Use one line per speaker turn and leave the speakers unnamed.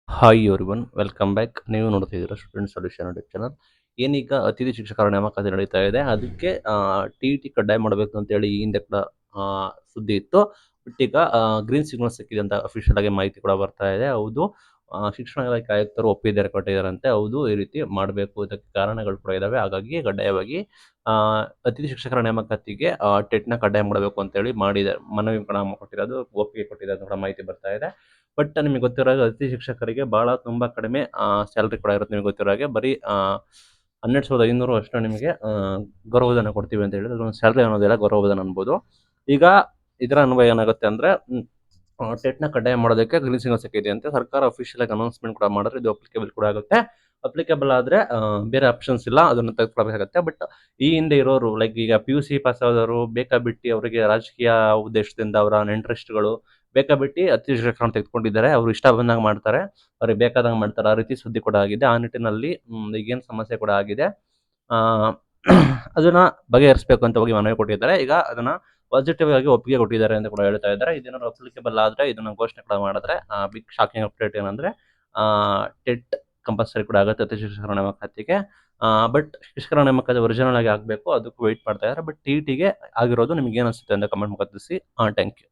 Hi everyone welcome back. ನೀವು ನೋಡ್ತಿದ್ದೀರಾ student solution YouTube channel. ಏನೀಗ ಅತಿಥಿ ಶಿಕ್ಷಕರ ನೇಮಕಾತಿ ನಡೀತಾ ಇದೆ. ಅದಕ್ಕೆ ಟಿ ಇ ಟಿ ಕಡ್ಡಾಯ ಮಾಡಬೇಕು ಅಂತೇಳಿ ಈ ಹಿಂದೆ ಕೂಡ ಸುದ್ದಿ ಇತ್ತು. ಬಟ್ ಈಗ ಗ್ರೀನ್ ಸಿಗ್ನಲ್ ಸಿಕ್ಕಿದೆ ಅಂತ ಅಫಿಷಿಯಲ್ ಆಗಿ ಮಾಹಿತಿ ಕೂಡ ಬರ್ತಾ ಇದೆ. ಹೌದು, ಶಿಕ್ಷಣ ಇಲಾಖೆ ಆಯುಕ್ತರು ಒಪ್ಪಿದ್ದಾರೆ, ಕೊಟ್ಟಿದ್ದಾರಂತೆ. ಹೌದು, ಈ ರೀತಿ ಮಾಡಬೇಕು, ಇದಕ್ಕೆ ಕಾರಣಗಳು ಕೂಡ ಇದಾವೆ. ಹಾಗಾಗಿ ಕಡ್ಡಾಯವಾಗಿ ಆ, ಅತಿಥಿ ಶಿಕ್ಷಕರ ನೇಮಕಾತಿಗೆ ಟೆಟ್ನ ಕಡ್ಡಾಯ ಮಾಡಬೇಕು ಅಂತೇಳಿ ಮಾಡಿದ್ದಾರೆ, ಮನವಿ ಕೂಡ ಕೊಟ್ಟಿರೋದು, ಒಪ್ಪಿಗೆ ಕೊಟ್ಟಿದ್ದಾರೆ ಅಂತ ಕೂಡ ಮಾಹಿತಿ ಬರ್ತಾ ಇದೆ. ಬಟ್ ನಿಮಗೆ ಗೊತ್ತಿರೋ ಹಾಗೆ ಅತಿಥಿ ಶಿಕ್ಷಕರಿಗೆ ಭಾಳ ತುಂಬ ಕಡಿಮೆ ಸ್ಯಾಲ್ರಿ ಕೂಡ ಇರುತ್ತೆ. ನಿಮಗೆ ಗೊತ್ತಿರೋ ಹಾಗೆ ಬರೀ 12,500 ಅಷ್ಟು ನಿಮಗೆ ಗೌರವಧನ ಕೊಡ್ತೀವಿ ಅಂತ ಹೇಳಿದ್ರೆ, ಅದೊಂದು ಸ್ಯಾಲ್ರಿ ಅನ್ನೋದಿಲ್ಲ, ಗೌರವಧನ ಅನ್ಬೋದು. ಈಗ ಇದರ ಅನ್ವಯ ಏನಾಗುತ್ತೆ ಅಂದರೆ, ಟೆಟ್ನ ಕಡ್ಡಾಯ ಮಾಡೋದಕ್ಕೆ ಗ್ರೀನ್ ಸಿಗ್ನಲ್ ಸಿಕ್ಕಿದೆ ಅಂತ ಸರ್ಕಾರ ಅಫಿಷಿಯಲ್ ಆಗಿ ಅನೌನ್ಸ್ಮೆಂಟ್ ಕೂಡ ಮಾಡಿದ್ರೆ ಇದು ಅಪ್ಲಿಕೇಬಲ್ ಕೂಡ ಆಗುತ್ತೆ. ಅಪ್ಲಿಕೇಬಲ್ ಆದರೆ ಬೇರೆ ಆಪ್ಷನ್ಸ್ ಇಲ್ಲ, ಅದನ್ನು ತೆಗೆದುಕೊಳ್ಬೇಕಾಗುತ್ತೆ. ಬಟ್ ಈ ಹಿಂದೆ ಇರೋರು, ಲೈಕ್ ಈಗ ಪಿ ಯು ಸಿ ಪಾಸ್ ಆದವರು ಬೇಕಾಬಿಟ್ಟು ಅವರಿಗೆ ರಾಜಕೀಯ ಉದ್ದೇಶದಿಂದ ಅವರ ಇಂಟ್ರೆಸ್ಟ್ಗಳು ಬೇಕಾಬಿಟ್ಟು ಅತಿಥಿ ಶಿಕ್ಷಕರನ್ನು ತೆಗೆದುಕೊಂಡಿದ್ದಾರೆ. ಅವರು ಇಷ್ಟ ಬಂದಂಗೆ ಮಾಡ್ತಾರೆ, ಅವ್ರಿಗೆ ಬೇಕಾದಂಗೆ ಮಾಡ್ತಾರೆ. ಆ ರೀತಿ ಸುದ್ದಿ ಕೂಡ ಆಗಿದೆ. ಆ ನಿಟ್ಟಿನಲ್ಲಿ ಈಗೇನು ಸಮಸ್ಯೆ ಕೂಡ ಆಗಿದೆ, ಆ, ಅದನ್ನ ಬಗೆಹರಿಸಬೇಕು ಅಂತ ಹೋಗಿ ಮನವಿ ಕೊಟ್ಟಿದ್ದಾರೆ. ಈಗ ಅದನ್ನ ಪಾಸಿಟಿವ್ ಆಗಿ ಒಪ್ಪಿಗೆ ಕೊಟ್ಟಿದ್ದಾರೆ ಅಂತ ಕೂಡ ಹೇಳ್ತಾ ಇದ್ದಾರೆ. ಇದೇನಾದ್ರು ಅಪ್ಲಿಕೇಬಲ್ ಆದರೆ, ಇದನ್ನ ಘೋಷಣೆ ಕೂಡ ಮಾಡಿದ್ರೆ, ಬಿಗ್ ಶಾಕಿಂಗ್ ಅಪ್ಡೇಟ್ ಏನಂದ್ರೆ, ಟೆಟ್ ಕಂಪಲ್ಸರಿ ಕೂಡ ಆಗುತ್ತೆ ಅತಿಥಿ ಶಿಕ್ಷಕರ ನೇಮಕಾತಿಗೆ. ಬಟ್ ಶಿಕ್ಷಕರ ನೇಮಕಾತಿ ಒರಿಜಿನಲ್ ಆಗಿ ಆಗಬೇಕು, ಅದಕ್ಕೂ ವೆಯ್ಟ್ ಮಾಡ್ತಾ ಇದ್ದಾರೆ. ಬಟ್ ಟಿ ಇ ಟಿಗೆ ಆಗಿರೋದು ನಿಮ್ಗೆ ಏನು ಅನಿಸುತ್ತೆ ಅಂತ ಕಮೆಂಟ್ ಮುಖ ತಿಳಿಸಿ. Thank you.